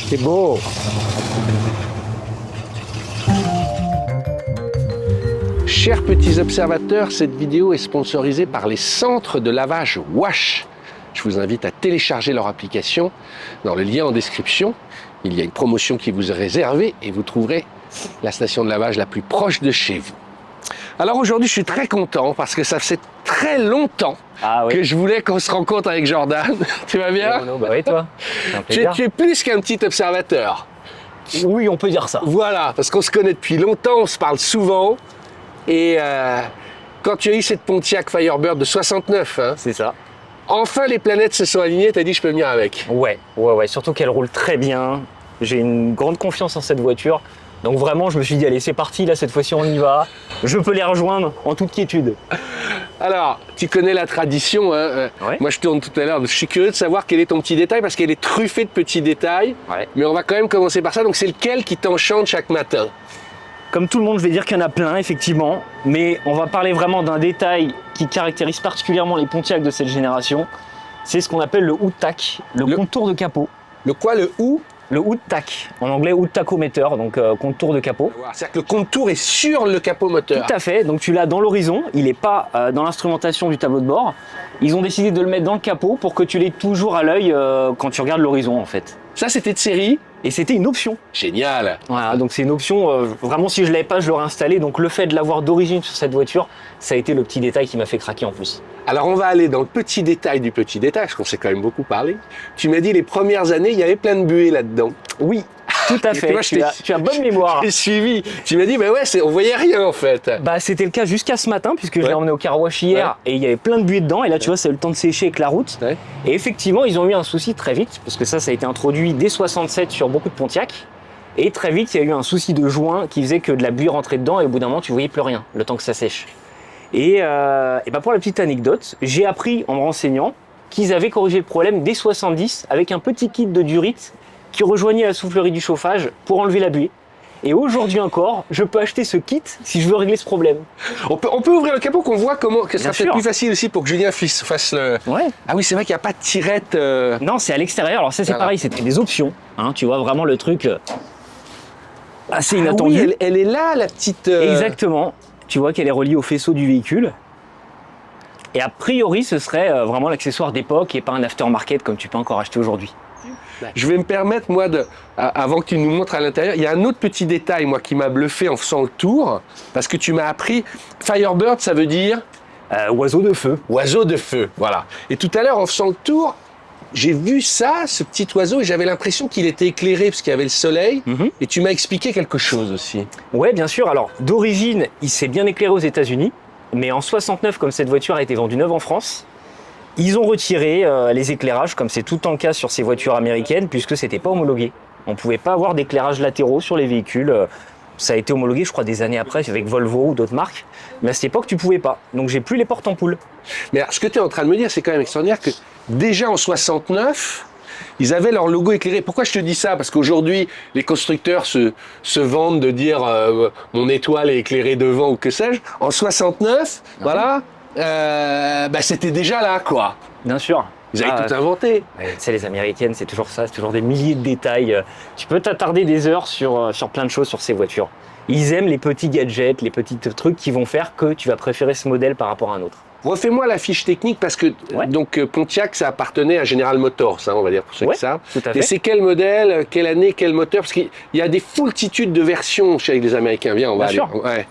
C'est beau. Chers petits observateurs, cette vidéo est sponsorisée par les centres de lavage Wash. Je vous invite à télécharger leur application. Dans le lien en description, il y a une promotion qui vous est réservée et vous trouverez la station de lavage la plus proche de chez vous. Alors aujourd'hui, je suis très content parce que ça fait très longtemps que je voulais qu'on se rencontre avec Jordan. Tu vas bien? Bah oui, toi. Tu es plus qu'un petit observateur. Oui, on peut dire ça. Voilà, parce qu'on se connaît depuis longtemps, on se parle souvent. Et quand tu as eu cette Pontiac Firebird de 69, hein, C'est ça. enfin les planètes se sont alignées, t'as dit je peux venir avec. Ouais, surtout qu'elle roule très bien. J'ai une grande confiance en cette voiture. Donc vraiment, je me suis dit, allez, c'est parti, là, cette fois-ci, on y va. Je peux les rejoindre en toute quiétude. Alors, tu connais la tradition, hein, Ouais. moi je tourne tout à l'heure, je suis curieux de savoir quel est ton petit détail, parce qu'elle est truffée de petits détails. Ouais. Mais on va quand même commencer par ça, donc c'est lequel qui t'enchante chaque matin? Comme tout le monde, je vais dire qu'il y en a plein, effectivement. Mais on va parler vraiment d'un détail qui caractérise particulièrement les Pontiac de cette génération. C'est ce qu'on appelle le hood tack, le contour de capot. Le quoi, le ou? Le hood tack, en anglais hood tachometer, donc contour de capot. C'est-à-dire que le contour est sur le capot moteur. Tout à fait, donc tu l'as dans l'horizon, il n'est pas dans l'instrumentation du tableau de bord. Ils ont décidé de le mettre dans le capot pour que tu l'aies toujours à l'œil quand tu regardes l'horizon en fait. Ça, c'était de série? Et c'était une option. Génial. Voilà, donc c'est une option, vraiment si je ne l'avais pas, je l'aurais installé. Donc le fait de l'avoir d'origine sur cette voiture, ça a été le petit détail qui m'a fait craquer en plus. Alors on va aller dans le petit détail du petit détail, parce qu'on s'est quand même beaucoup parlé. Tu m'as dit les premières années, il y avait plein de buées là-dedans. Oui, tout à fait, Moi, tu as bonne mémoire. J'ai suivi. Tu m'as dit, bah ouais, on voyait rien en fait. Bah, c'était le cas jusqu'à ce matin, puisque je l'ai emmené au car wash hier, et il y avait plein de buée dedans, et là tu vois, c'est le temps de sécher avec la route. Ouais. Et effectivement, ils ont eu un souci très vite, parce que ça a été introduit dès 67 sur beaucoup de Pontiac. Et très vite, il y a eu un souci de joint qui faisait que de la buée rentrait dedans, et au bout d'un moment, tu voyais plus rien, le temps que ça sèche. Et bah pour la petite anecdote, j'ai appris en me renseignant qu'ils avaient corrigé le problème dès 70 avec un petit kit de durite qui rejoignait la soufflerie du chauffage pour enlever la buée. Et aujourd'hui encore, je peux acheter ce kit si je veux régler ce problème. On peut ouvrir le capot, qu'on voit comment, que ce sera Bien sûr. peut-être plus facile aussi pour que Julien fasse le... Ouais. Ah oui, c'est vrai qu'il n'y a pas de tirette. Non, c'est à l'extérieur. Alors ça, c'est Voilà. pareil, c'était des options. Hein, tu vois, vraiment le truc assez Ah inattendu. oui, elle est là, la petite... Exactement. Tu vois qu'elle est reliée au faisceau du véhicule. Et a priori, ce serait vraiment l'accessoire d'époque et pas un aftermarket comme tu peux encore acheter aujourd'hui. Je vais me permettre, moi, avant que tu nous montres à l'intérieur, il y a un autre petit détail, moi, qui m'a bluffé en faisant le tour, parce que tu m'as appris, Firebird, ça veut dire Oiseau de feu. oiseau de feu, voilà. Et tout à l'heure, en faisant le tour, j'ai vu ça, ce petit oiseau, et j'avais l'impression qu'il était éclairé, parce qu'il y avait le soleil, et tu m'as expliqué quelque chose aussi. Ouais, bien sûr. Alors, d'origine, il s'est bien éclairé aux États-Unis, mais en 69, comme cette voiture a été vendue neuve en France, ils ont retiré les éclairages, comme c'est tout le temps le cas sur ces voitures américaines, puisque c'était pas homologué. On pouvait pas avoir d'éclairage latéraux sur les véhicules. Ça a été homologué, je crois, des années après, avec Volvo ou d'autres marques. Mais à cette époque, tu pouvais pas. Donc, j'ai plus les portes ampoules. Mais alors, ce que tu es en train de me dire, c'est quand même extraordinaire que déjà en 69, ils avaient leur logo éclairé. Pourquoi je te dis ça? Parce qu'aujourd'hui, les constructeurs se vantent de dire mon étoile est éclairée devant ou que sais-je. En 69, voilà, bah, c'était déjà là, quoi. Bien sûr. Ils avaient tout inventé. Tu sais, les Américaines, c'est toujours ça, c'est toujours des milliers de détails. Tu peux t'attarder des heures sur plein de choses sur ces voitures. Ils aiment les petits gadgets, les petits trucs qui vont faire que tu vas préférer ce modèle par rapport à un autre. Refais-moi la fiche technique parce que donc Pontiac, ça appartenait à General Motors, hein, on va dire pour ceux qui savent. Tout à fait. Et c'est quel modèle, quelle année, quel moteur? Parce qu'il y a des foultitudes de versions chez les Américains. Viens, on va Bien aller. sûr. Ouais.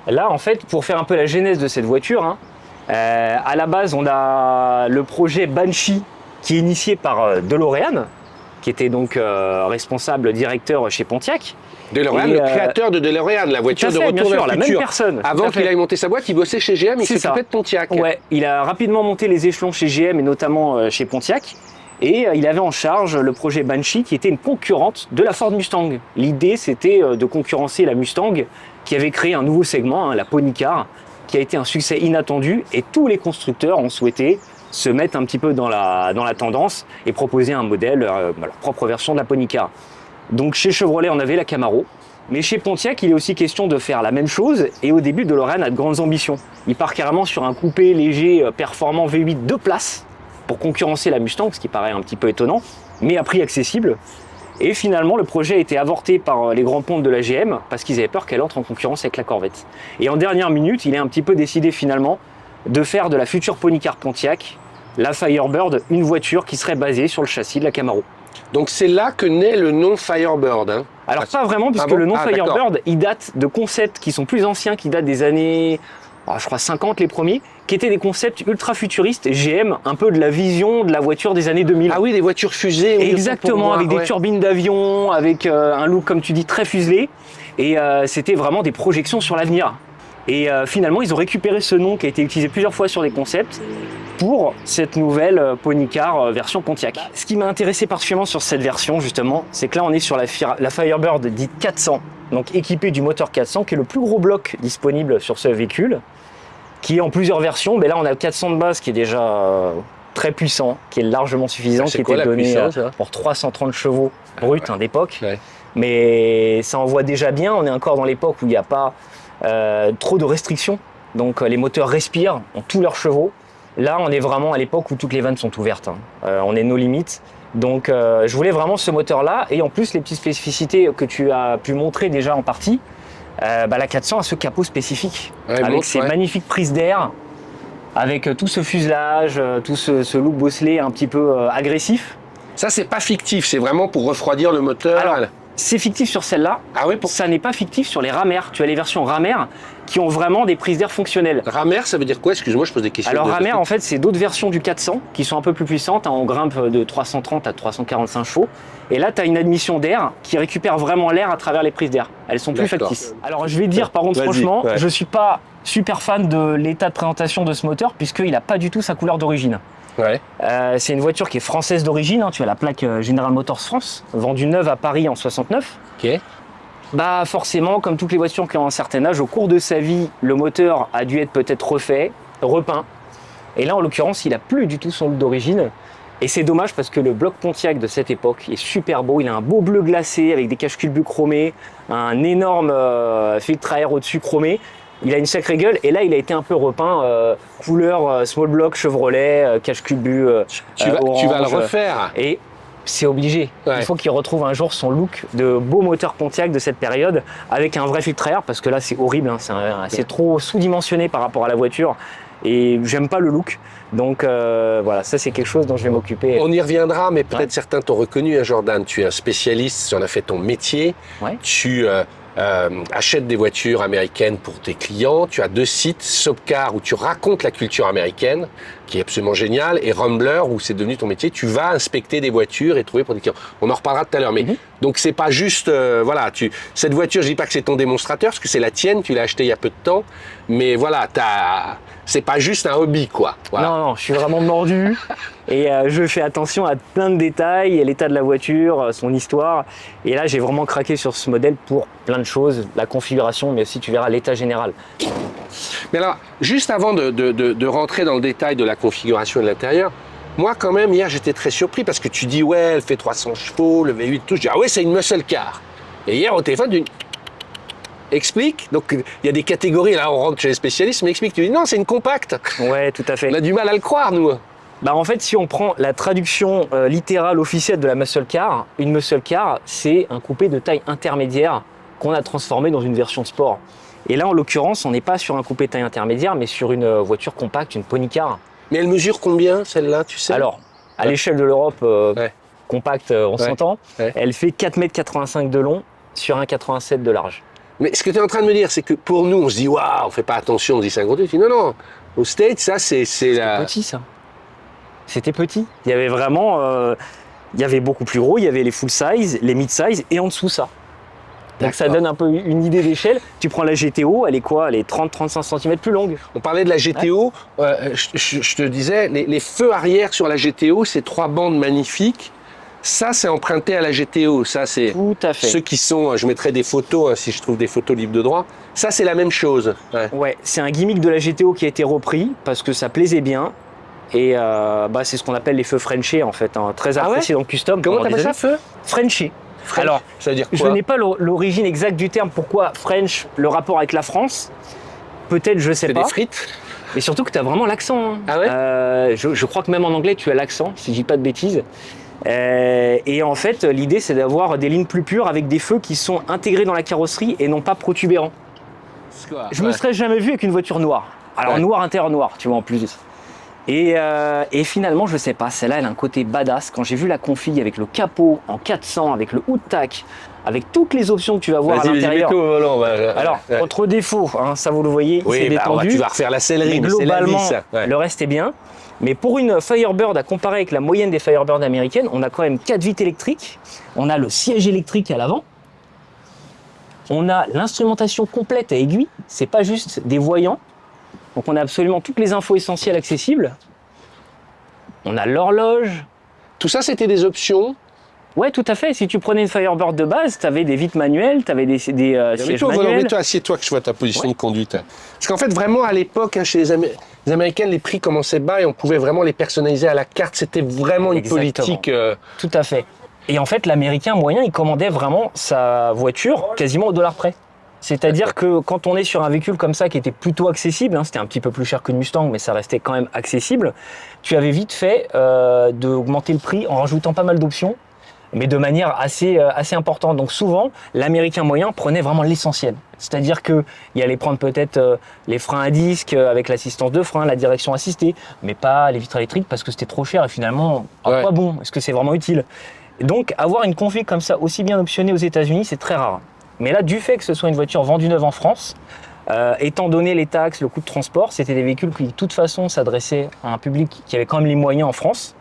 Là, en fait, pour faire un peu la genèse de cette voiture, hein, à la base, on a le projet Banshee qui est initié par DeLorean, qui était donc responsable directeur chez Pontiac. DeLorean, le créateur de DeLorean, la voiture de bien retour sûr, vers la le même futur. personne. Avant qu'il aille monter sa boîte, il bossait chez GM, il C'est s'occupait ça. de Pontiac. Ouais, il a rapidement monté les échelons chez GM et notamment chez Pontiac. Et il avait en charge le projet Banshee qui était une concurrente de la Ford Mustang. L'idée, c'était de concurrencer la Mustang qui avait créé un nouveau segment, hein, la Pony Car, qui a été un succès inattendu. Et tous les constructeurs ont souhaité se mettre un petit peu dans la tendance et proposer un modèle, leur propre version de la Pony Car. Donc chez Chevrolet, on avait la Camaro. Mais chez Pontiac, il est aussi question de faire la même chose. Et au début, DeLorean a de grandes ambitions. Il part carrément sur un coupé léger, performant V8 2 places pour concurrencer la Mustang, ce qui paraît un petit peu étonnant, mais à prix accessible. Et finalement, le projet a été avorté par les grands pontes de la GM parce qu'ils avaient peur qu'elle entre en concurrence avec la Corvette. Et en dernière minute, il est un petit peu décidé finalement de faire de la future Pony Car Pontiac, la Firebird, une voiture qui serait basée sur le châssis de la Camaro. Donc c'est là que naît le nom Firebird. Hein. Alors pas vraiment, puisque le nom Firebird, il date de concepts qui sont plus anciens, qui datent des années, je crois 50 les premiers, qui étaient des concepts ultra futuristes, GM, un peu de la vision de la voiture des années 2000. Ah oui, des voitures fusées. Exactement, avec des turbines d'avion, avec un look, comme tu dis, très fuselé. Et c'était vraiment des projections sur l'avenir. Et finalement, ils ont récupéré ce nom qui a été utilisé plusieurs fois sur des concepts pour cette nouvelle Pony Car version Pontiac. Ce qui m'a intéressé particulièrement sur cette version, justement, c'est que là, on est sur la Firebird dite 400, donc équipée du moteur 400, qui est le plus gros bloc disponible sur ce véhicule, qui est en plusieurs versions. Mais là, on a le 400 de base qui est déjà très puissant, qui est largement suffisant, qui était donné pour 330 chevaux bruts d'époque. Ouais. Mais ça envoie déjà bien. On est encore dans l'époque où il n'y a pas trop de restrictions. Donc les moteurs respirent, ont tous leurs chevaux. Là, on est vraiment à l'époque où toutes les vannes sont ouvertes. On est nos limites. Donc je voulais vraiment ce moteur-là. Et en plus, les petites spécificités que tu as pu montrer déjà en partie, la 400 a ce capot spécifique, avec ses magnifiques prises d'air, avec tout ce fuselage, tout ce look bosselé un petit peu agressif. Ça, c'est pas fictif, c'est vraiment pour refroidir le moteur. Alors, c'est fictif sur celle-là. Ah oui, ça n'est pas fictif sur les ramères. Tu as les versions ramères qui ont vraiment des prises d'air fonctionnelles. Ramère, ça veut dire quoi? Excuse-moi, je pose des questions. Alors ramère, en fait, c'est d'autres versions du 400 qui sont un peu plus puissantes. On grimpe de 330 à 345 chevaux. Et là, tu as une admission d'air qui récupère vraiment l'air à travers les prises d'air. Elles sont plus factices. Alors je vais dire, par contre, franchement, je ne suis pas super fan de l'état de présentation de ce moteur puisqu'il n'a pas du tout sa couleur d'origine. Ouais. C'est une voiture qui est française d'origine, tu as la plaque General Motors France, vendue neuve à Paris en 69. Ok. Bah forcément, comme toutes les voitures qui ont un certain âge, au cours de sa vie, le moteur a dû être peut-être refait, repeint. Et là, en l'occurrence, il n'a plus du tout son look d'origine. Et c'est dommage parce que le bloc Pontiac de cette époque est super beau. Il a un beau bleu glacé avec des cache-culbus chromés, un énorme filtre à air au-dessus chromé. Il a une sacrée gueule et là il a été un peu repeint couleur small block Chevrolet, cache-culbus orange. Tu vas le refaire. Et c'est obligé. Il faut qu'il retrouve un jour son look de beau moteur Pontiac de cette période avec un vrai filtre à air parce que là c'est horrible, c'est trop sous-dimensionné par rapport à la voiture et j'aime pas le look. Donc voilà, ça c'est quelque chose dont je vais m'occuper. On y reviendra, mais peut-être certains t'ont reconnu, Jordan. Tu es un spécialiste, tu en as fait ton métier. Tu achètes des voitures américaines pour tes clients. Tu as 2 sites, Sopcar où tu racontes la culture américaine, qui est absolument génial, et Rambler où c'est devenu ton métier. Tu vas inspecter des voitures et trouver pour tes clients. On en reparlera tout à l'heure. Mais donc c'est pas juste, cette voiture, je dis pas que c'est ton démonstrateur, parce que c'est la tienne, tu l'as achetée il y a peu de temps. Mais voilà, c'est pas juste un hobby, quoi. Voilà. Non, je suis vraiment mordu et je fais attention à plein de détails, l'état de la voiture, son histoire. Et là, j'ai vraiment craqué sur ce modèle pour plein de choses, la configuration, mais aussi, tu verras, l'état général. Mais alors, juste avant de rentrer dans le détail de la configuration de l'intérieur, moi, quand même, hier, j'étais très surpris parce que tu dis, ouais, elle fait 300 chevaux, le V8, tout. Je dis, ah ouais, c'est une muscle car. Et hier, au téléphone, tu explique. Donc, il y a des catégories, là, on rentre chez les spécialistes, mais explique. Tu dis, non, c'est une compacte. Ouais, tout à fait. On a du mal à le croire, nous. Bah, en fait, si on prend la traduction littérale officielle de la muscle car, une muscle car, c'est un coupé de taille intermédiaire qu'on a transformé dans une version sport. Et là, en l'occurrence, on n'est pas sur un coupé de taille intermédiaire, mais sur une voiture compacte, une Pony Car. Mais elle mesure combien, celle-là, tu sais? Alors, à l'échelle de l'Europe, compacte, on s'entend, elle fait 4,85 m de long sur 1,87 m de large. Mais ce que tu es en train de me dire, c'est que pour nous, on se dit, waouh, on fait pas attention, on se dit c'est un gros truc. Tu dis, non, au States, ça, c'est la... C'était petit, ça. C'était petit. Il y avait vraiment... il y avait beaucoup plus gros, il y avait les full size, les mid size, et en dessous ça. Donc ça donne un peu une idée d'échelle. Tu prends la GTO, elle est quoi? Elle est 30-35 cm plus longue. On parlait de la GTO, je te disais, les feux arrière sur la GTO, c'est 3 bandes magnifiques. Ça, c'est emprunté à la GTO. Ça, c'est tout à fait. Ceux qui sont, je mettrai des photos, si je trouve des photos libres de droit. Ça, c'est la même chose. Ouais, c'est un gimmick de la GTO qui a été repris parce que ça plaisait bien. Et c'est ce qu'on appelle les feux Frenchés, en fait, très apprécié dans le custom. Comment t'appelles ça, feu Frenchés. Alors, ça veut dire quoi? Je n'ai pas l'origine exacte du terme. Pourquoi French, le rapport avec la France? Peut-être, je sais pas. Des frites. Mais surtout que tu as vraiment l'accent. Hein. Ah ouais? Je crois que même en anglais, tu as l'accent, si je dis pas de bêtises. Et en fait, l'idée, c'est d'avoir des lignes plus pures avec des feux qui sont intégrés dans la carrosserie et non pas protubérants. Je me serais jamais vu avec une voiture noire. Alors noir, intérieur noir, tu vois, en plus. Et finalement, je sais pas, celle-là, elle a un côté badass. Quand j'ai vu la config avec le capot en 400, avec le hood-tack, avec toutes les options que tu vas voir à l'intérieur. Alors, autre défaut, hein, ça vous le voyez, c'est détendu. Tu vas refaire la sellerie, mais globalement, le reste est bien. Mais pour une Firebird, à comparer avec la moyenne des Firebird américaines, on a quand même 4 vitres électriques, on a le siège électrique à l'avant, on a l'instrumentation complète à aiguille, c'est pas juste des voyants, donc on a absolument toutes les infos essentielles accessibles, on a l'horloge. Tout ça, c'était des options? Ouais, tout à fait. Si tu prenais une Firebird de base, tu avais des vitres manuelles, tu avais des sièges manuels. Mets-toi, assieds-toi que je vois ta position de conduite. Parce qu'en fait, vraiment, à l'époque, hein, chez les Américaines, les prix commençaient bas et on pouvait vraiment les personnaliser à la carte. C'était vraiment une politique. Tout à fait. Et en fait, l'Américain moyen, il commandait vraiment sa voiture quasiment au dollar près. C'est-à-dire que quand on est sur un véhicule comme ça qui était plutôt accessible, hein, c'était un petit peu plus cher qu'une Mustang, mais ça restait quand même accessible, tu avais vite fait d'augmenter le prix en rajoutant pas mal d'options, mais de manière assez importante. Donc souvent, l'Américain moyen prenait vraiment l'essentiel. C'est-à-dire qu'il allait prendre peut-être les freins à disque avec l'assistance de frein, la direction assistée, mais pas les vitres électriques parce que c'était trop cher et finalement, à quoi bon? Est-ce que c'est vraiment utile? Et donc, avoir une config comme ça aussi bien optionnée aux États-Unis, c'est très rare. Mais là, du fait que ce soit une voiture vendue neuve en France, étant donné les taxes, le coût de transport, c'était des véhicules qui de toute façon s'adressaient à un public qui avait quand même les moyens en France.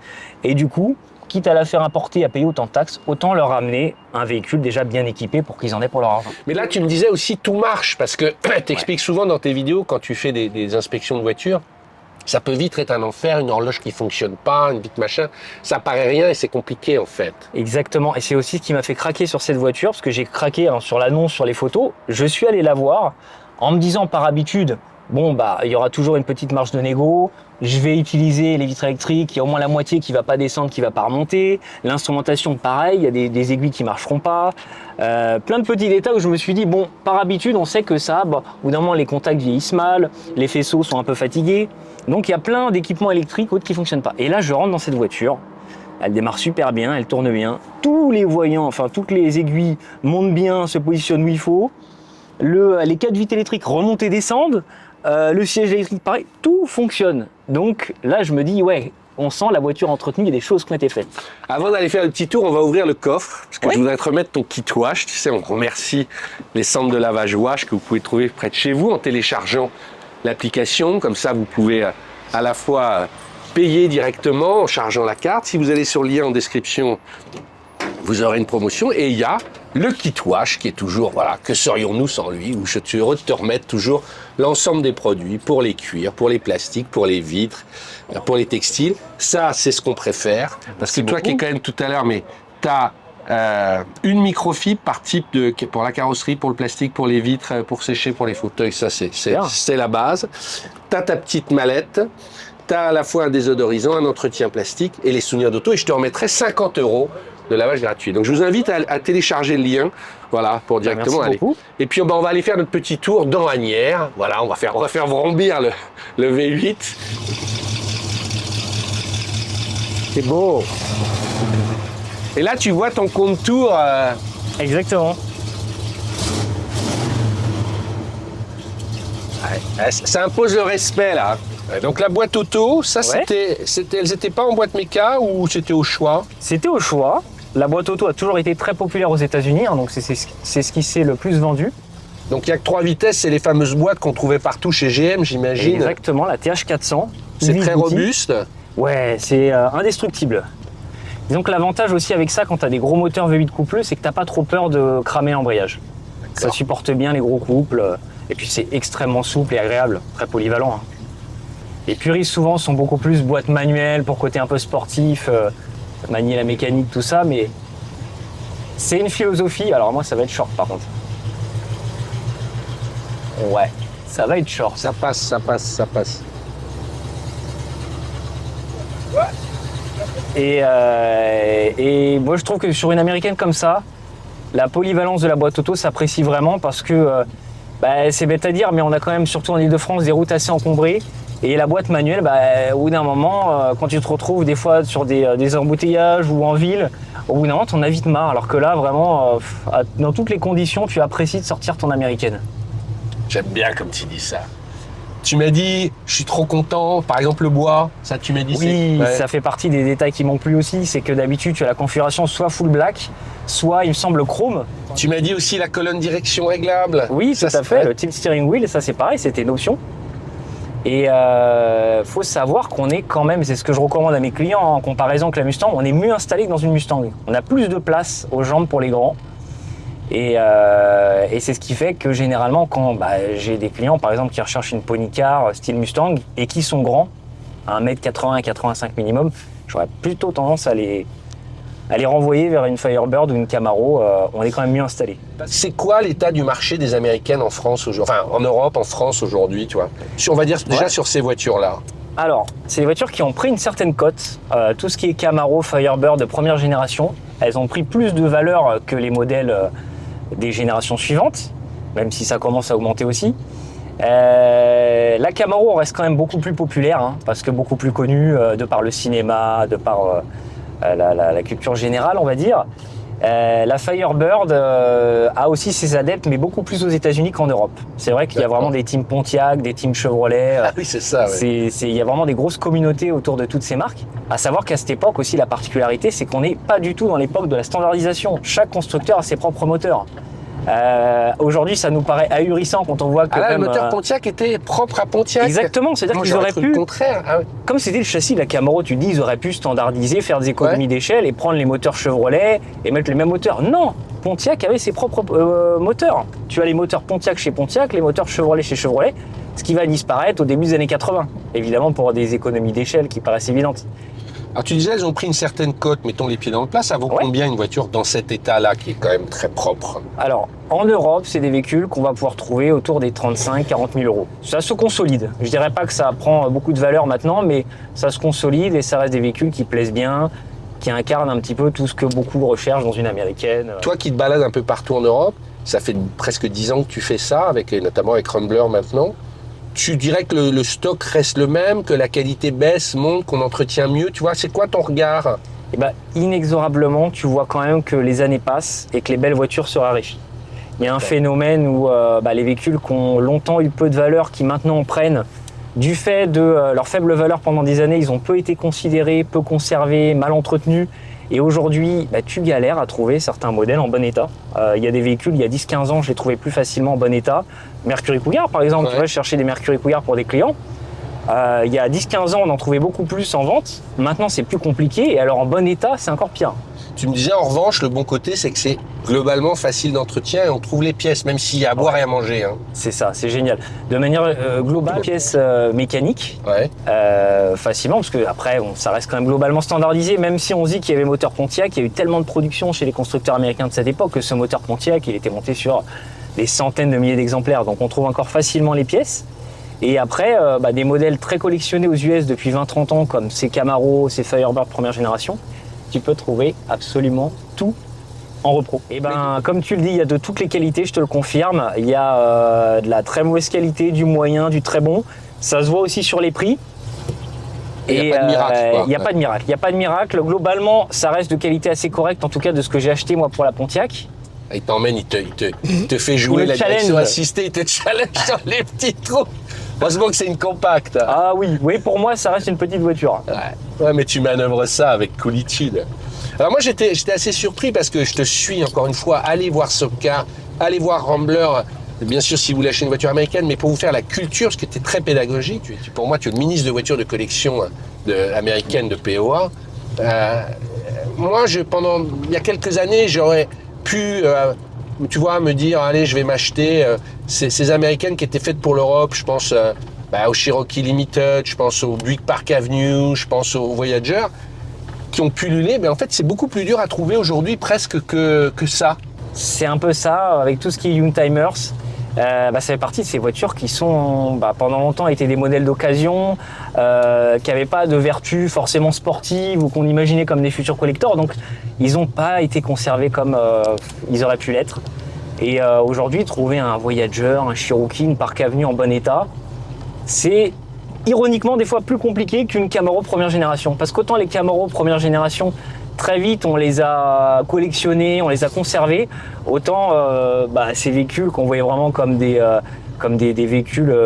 Et du coup, quitte à la faire importer, à payer autant de taxes, autant leur amener un véhicule déjà bien équipé pour qu'ils en aient pour leur argent. Mais là, tu me disais aussi tout marche, parce que tu expliques souvent dans tes vidéos, quand tu fais des inspections de voitures, ça peut vite être un enfer, une horloge qui fonctionne pas, une vitre machin, ça paraît rien et c'est compliqué en fait. Exactement, et c'est aussi ce qui m'a fait craquer sur cette voiture, parce que j'ai craqué sur l'annonce, sur les photos, je suis allé la voir en me disant par habitude, bon bah il y aura toujours une petite marge de négo, je vais utiliser les vitres électriques, il y a au moins la moitié qui va pas descendre, qui va pas remonter, l'instrumentation pareil, il y a des aiguilles qui marcheront pas, plein de petits détails où je me suis dit bon, par habitude on sait que ça, au bout d'un moment les contacts vieillissent mal, les faisceaux sont un peu fatigués, donc il y a plein d'équipements électriques autres qui fonctionnent pas. Et là je rentre dans cette voiture, elle démarre super bien, elle tourne bien, tous les voyants, enfin toutes les aiguilles montent bien, se positionnent où il faut, les 4 vitres électriques remontent et descendent, le siège électrique pareil, tout fonctionne. Donc là je me dis ouais, on sent la voiture entretenue, il y a des choses qui ont été faites. Avant d'aller faire le petit tour, on va ouvrir le coffre, parce que je voudrais te remettre ton kit wash. Tu sais, on remercie les centres de lavage wash que vous pouvez trouver près de chez vous en téléchargeant l'application. Comme ça, vous pouvez à la fois payer directement en chargeant la carte. Si vous allez sur le lien en description, vous aurez une promotion. Et il y a le kit wash qui est toujours, voilà, que serions-nous sans lui, où je suis heureux de te remettre toujours l'ensemble des produits pour les cuirs, pour les plastiques, pour les vitres, pour les textiles. Ça, c'est ce qu'on préfère. Parce que toi qui es quand même tout à l'heure, mais tu as une microfibre par type pour la carrosserie, pour le plastique, pour les vitres, pour sécher, pour les fauteuils. Ça, c'est la base. Tu as ta petite mallette. Tu as à la fois un désodorisant, un entretien plastique et les souvenirs d'auto. Et je te remettrai 50 € de lavage gratuit. Donc je vous invite à télécharger le lien, voilà, pour directement aller. Et puis on va aller faire notre petit tour dans Asnières. Voilà, on va faire vrombir le V8. C'est beau. Et là tu vois ton contour. Exactement. Ouais, ça impose le respect là. Donc la boîte auto, ça elles n'étaient pas en boîte méca ou c'était au choix? C'était au choix. La boîte auto a toujours été très populaire aux États-Unis, hein, donc c'est ce qui s'est le plus vendu. Donc il n'y a que 3 vitesses, c'est les fameuses boîtes qu'on trouvait partout chez GM, j'imagine. Exactement, la TH400. C'est très robuste. Ouais, c'est indestructible. Disons que l'avantage aussi avec ça, quand tu as des gros moteurs V8 coupleux, c'est que tu n'as pas trop peur de cramer l'embrayage. Ça supporte bien les gros couples, et puis c'est extrêmement souple et agréable, très polyvalent. Hein. Les puristes souvent sont beaucoup plus boîte manuelle pour côté un peu sportif, manier la mécanique, tout ça, mais c'est une philosophie. Alors moi, ça va être short par contre. Ouais, ça va être short. Ça passe, ça passe, ça passe. Et moi, je trouve que sur une américaine comme ça, la polyvalence de la boîte auto s'apprécie vraiment parce que c'est bête à dire, mais on a quand même, surtout en Ile-de-France, des routes assez encombrées. Et la boîte manuelle, au bout d'un moment, quand tu te retrouves des fois sur des embouteillages ou en ville, au bout d'un moment, t'en as vite marre. Alors que là, vraiment, dans toutes les conditions, tu apprécies de sortir ton américaine. J'aime bien comme tu dis ça. Tu m'as dit, je suis trop content, par exemple le bois, ça tu m'as dit. Oui, ça fait partie des détails qui m'ont plu aussi, c'est que d'habitude tu as la configuration soit full black, soit il me semble chrome. Tu m'as dit aussi la colonne direction réglable. Oui, tout à fait, le tilt steering wheel, ça c'est pareil, c'était une option. Et faut savoir qu'on est quand même, c'est ce que je recommande à mes clients, en comparaison avec la Mustang, on est mieux installé que dans une Mustang. On a plus de place aux jambes pour les grands. Et c'est ce qui fait que généralement quand j'ai des clients par exemple qui recherchent une pony car style Mustang et qui sont grands, à 1m80 à 85 minimum, j'aurais plutôt tendance à les renvoyer vers une Firebird ou une Camaro. On est quand même mieux installé. C'est quoi l'état du marché des américaines en France aujourd'hui, enfin en Europe, en France aujourd'hui, tu vois? On va dire déjà sur ces voitures-là. Alors, c'est des voitures qui ont pris une certaine cote. Tout ce qui est Camaro, Firebird de première génération, elles ont pris plus de valeur que les modèles des générations suivantes, même si ça commence à augmenter aussi. La Camaro reste quand même beaucoup plus populaire, parce que beaucoup plus connue de par le cinéma, de par la culture générale, on va dire. La Firebird a aussi ses adeptes, mais beaucoup plus aux États-Unis qu'en Europe. C'est vrai qu'il y a vraiment des teams Pontiac, des teams Chevrolet. Ah oui, c'est ça. Ouais. Il y a vraiment des grosses communautés autour de toutes ces marques. À savoir qu'à cette époque aussi, la particularité, c'est qu'on n'est pas du tout dans l'époque de la standardisation. Chaque constructeur a ses propres moteurs. Aujourd'hui, ça nous paraît ahurissant quand on voit que le moteur Pontiac était propre à Pontiac. Exactement, c'est-à-dire qu'ils auraient pu. Le contraire. Ah ouais. Comme c'était le châssis de la Camaro, tu te dis ils auraient pu standardiser, faire des économies d'échelle et prendre les moteurs Chevrolet et mettre les mêmes moteurs. Non, Pontiac avait ses propres moteurs. Tu as les moteurs Pontiac chez Pontiac, les moteurs Chevrolet chez Chevrolet, ce qui va disparaître au début des années 80. Évidemment pour des économies d'échelle qui paraissent évidentes. Alors tu disais, elles ont pris une certaine cote, mettons les pieds dans le plat, ça vaut combien une voiture dans cet état-là qui est quand même très propre? Alors, en Europe, c'est des véhicules qu'on va pouvoir trouver autour des 35-40 000 euros. Ça se consolide. Je dirais pas que ça prend beaucoup de valeur maintenant, mais ça se consolide et ça reste des véhicules qui plaisent bien, qui incarnent un petit peu tout ce que beaucoup recherchent dans une américaine. Toi qui te balades un peu partout en Europe, ça fait presque 10 ans que tu fais ça, notamment avec Rambler maintenant. Tu dirais que le stock reste le même, que la qualité baisse, monte, qu'on entretient mieux, tu vois, c'est quoi ton regard? Inexorablement, tu vois quand même que les années passent et que les belles voitures se raréfient. Il y a un phénomène où les véhicules qui ont longtemps eu peu de valeur, qui maintenant en prennent, du fait de leur faible valeur pendant des années, ils ont peu été considérés, peu conservés, mal entretenus. Et aujourd'hui, tu galères à trouver certains modèles en bon état. Il y a des véhicules, il y a 10-15 ans, je les trouvais plus facilement en bon état. Mercury Cougar, par exemple, tu vois, je cherchais des Mercury Cougar pour des clients. Il y a 10-15 ans, on en trouvait beaucoup plus en vente. Maintenant, c'est plus compliqué. Et alors, en bon état, c'est encore pire. Tu me disais, en revanche, le bon côté, c'est que c'est globalement facile d'entretien et on trouve les pièces, même s'il y a à boire et à manger. C'est ça, c'est génial. De manière globale, pièces mécaniques, facilement, parce que après, ça reste quand même globalement standardisé, même si on se dit qu'il y avait moteur Pontiac, il y a eu tellement de production chez les constructeurs américains de cette époque que ce moteur Pontiac, il était monté sur des centaines de milliers d'exemplaires, donc on trouve encore facilement les pièces. Et après, des modèles très collectionnés aux US depuis 20-30 ans, comme ces Camaro, ces Firebird première génération, tu peux trouver absolument tout en repro. Et comme tu le dis, il y a de toutes les qualités, je te le confirme. Il y a de la très mauvaise qualité, du moyen, du très bon. Ça se voit aussi sur les prix. Et il n'y a pas de miracle. Il n'y a pas de miracle. Il n'y a pas de miracle. Globalement, ça reste de qualité assez correcte, en tout cas de ce que j'ai acheté moi pour la Pontiac. Il t'emmène, il te fait jouer la direction assistée, il te challenge sur les petits trous. Heureusement que c'est une compacte. Ah oui, pour moi, ça reste une petite voiture. Ouais, mais tu manœuvres ça avec coolitude. Alors moi, j'étais assez surpris parce que je te suis, encore une fois, allez voir Sopcar, allez voir Rambler, bien sûr si vous voulez acheter une voiture américaine, mais pour vous faire la culture, parce que tu es très pédagogique. Pour moi, tu es le ministre de voitures de collection américaine de POA. Moi, il y a quelques années, j'aurais pu... me dire, allez, je vais m'acheter ces américaines qui étaient faites pour l'Europe. Je pense au Cherokee Limited, je pense au Buick Park Avenue, je pense aux Voyager, qui ont pullulé. Mais en fait, c'est beaucoup plus dur à trouver aujourd'hui presque que ça. C'est un peu ça, avec tout ce qui est Youngtimers. Ça fait partie de ces voitures qui sont, pendant longtemps, étaient des modèles d'occasion, qui n'avaient pas de vertu forcément sportive ou qu'on imaginait comme des futurs collectors. Donc, ils n'ont pas été conservés comme ils auraient pu l'être. Et aujourd'hui, trouver un Voyager, un Cherokee, une Park Avenue en bon état, c'est ironiquement des fois plus compliqué qu'une Camaro première génération. Parce qu'autant les Camaro première génération, très vite on les a collectionnés, on les a conservés, autant ces véhicules qu'on voyait vraiment comme des véhicules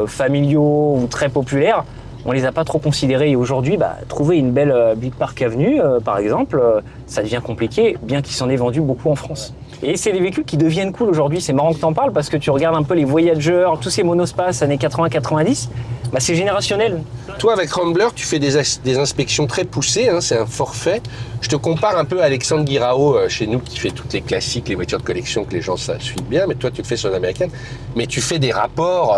familiaux ou très populaires, on les a pas trop considérés. Et aujourd'hui, trouver une belle Big Park Avenue, par exemple, ça devient compliqué, bien qu'il s'en ait vendu beaucoup en France. Et c'est des véhicules qui deviennent cool aujourd'hui. C'est marrant que tu en parles parce que tu regardes un peu les Voyager, tous ces monospaces années 80-90, c'est générationnel. Toi, avec Rambler, tu fais des inspections très poussées, hein, c'est un forfait. Je te compare un peu à Alexandre Guirao chez nous qui fait toutes les classiques, les voitures de collection que les gens suivent bien, mais toi, tu le fais sur l'américaine. Mais tu fais des rapports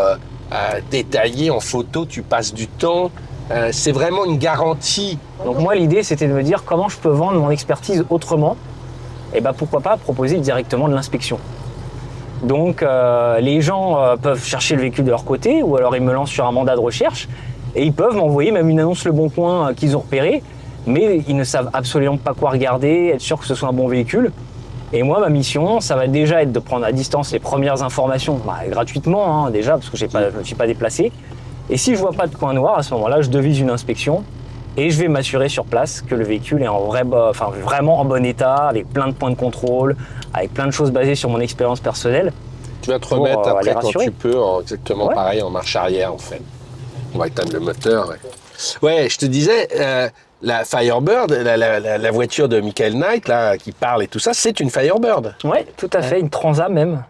détaillés en photo, tu passes du temps. C'est vraiment une garantie. Donc moi, l'idée, c'était de me dire comment je peux vendre mon expertise autrement. Et pourquoi pas proposer directement de l'inspection. Donc les gens peuvent chercher le véhicule de leur côté ou alors ils me lancent sur un mandat de recherche et ils peuvent m'envoyer même une annonce Le Bon Coin qu'ils ont repérée, mais ils ne savent absolument pas quoi regarder, être sûr que ce soit un bon véhicule. Et moi, ma mission, ça va déjà être de prendre à distance les premières informations, gratuitement déjà, parce que je ne suis pas déplacé. Et si je vois pas de coin noir, à ce moment-là, je devise une inspection. Et je vais m'assurer sur place que le véhicule est vraiment en bon état, avec plein de points de contrôle, avec plein de choses basées sur mon expérience personnelle. Tu vas te remettre après quand tu peux, exactement pareil, en marche arrière en fait. On va éteindre le moteur. Ouais, je te disais, la Firebird, la voiture de Michael Knight là, qui parle et tout ça, c'est une Firebird. Ouais, tout à fait, une Transam même.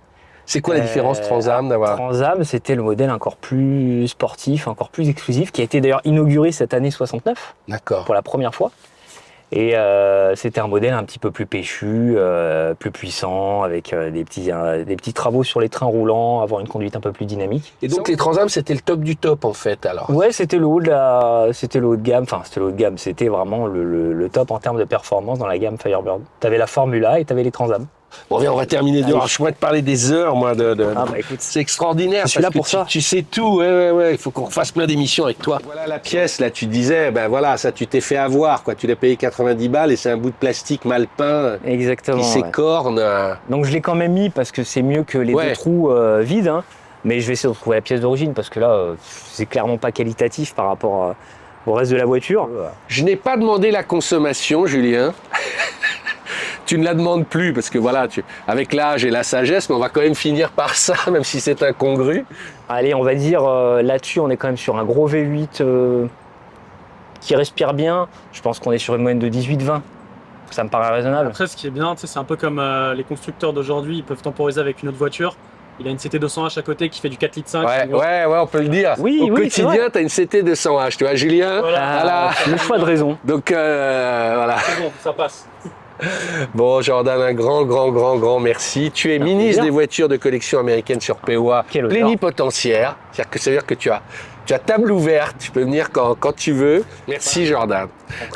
C'est quoi la différence Transam d'avoir Transam, c'était le modèle encore plus sportif, encore plus exclusif, qui a été d'ailleurs inauguré cette année 69. D'accord. Pour la première fois. Et c'était un modèle un petit peu plus péchu, plus puissant, avec des petits travaux sur les trains roulants, avoir une conduite un peu plus dynamique. Et donc les Transam, c'était le top du top en fait alors. Ouais, c'était le haut de gamme. Enfin, c'était le haut de gamme. C'était vraiment le top en termes de performance dans la gamme Firebird. T'avais la Formula et t'avais les Transam. Bon, viens, on va terminer dehors. Je pourrais te parler des heures, moi. Écoute, c'est extraordinaire. Je suis là pour ça. Tu sais tout. Ouais. Il faut qu'on fasse plein d'émissions avec toi. Voilà la pièce, là, tu disais, ça, tu t'es fait avoir, quoi. Tu l'as payé 90 balles et c'est un bout de plastique mal peint. Exactement. Qui s'écorne. Donc, je l'ai quand même mis parce que c'est mieux que les deux trous vides, hein. Mais je vais essayer de retrouver la pièce d'origine parce que là, c'est clairement pas qualitatif par rapport au reste de la voiture. Je n'ai pas demandé la consommation, Julien. Tu ne la demandes plus parce que avec l'âge et la sagesse, mais on va quand même finir par ça, même si c'est incongru. Allez, on va dire là-dessus, on est quand même sur un gros V8 qui respire bien. Je pense qu'on est sur une moyenne de 18-20. Ça me paraît raisonnable. Après, ce qui est bien, c'est un peu comme les constructeurs d'aujourd'hui, ils peuvent temporiser avec une autre voiture. Il a une CT 200H à côté qui fait du 4,5 litres. Ouais, on peut le dire. Oui, Au quotidien, tu as une CT 200H, tu vois, Julien. Voilà. Le choix de raison. Donc, voilà. C'est bon, ça passe. Bon, Jordan, un grand merci. Tu es ministre des voitures de collection américaine sur POA, plénipotentiaire. C'est-à-dire que ça veut dire que tu as table ouverte, tu peux venir quand tu veux. Merci, Jordan.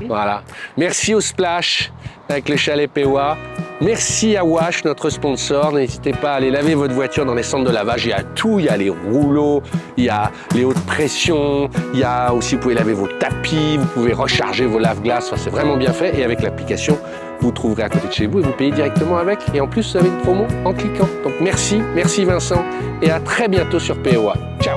Voilà. Merci au Splash avec le chalet POA. Merci à Wash, notre sponsor. N'hésitez pas à aller laver votre voiture dans les centres de lavage. Il y a tout. Il y a les rouleaux, il y a les hautes pressions, il y a aussi, vous pouvez laver vos tapis, vous pouvez recharger vos lave-glaces. C'est vraiment bien fait. Et avec l'application, vous trouverez à côté de chez vous et vous payez directement avec. Et en plus, vous avez une promo en cliquant. Donc merci Vincent et à très bientôt sur POA. Ciao.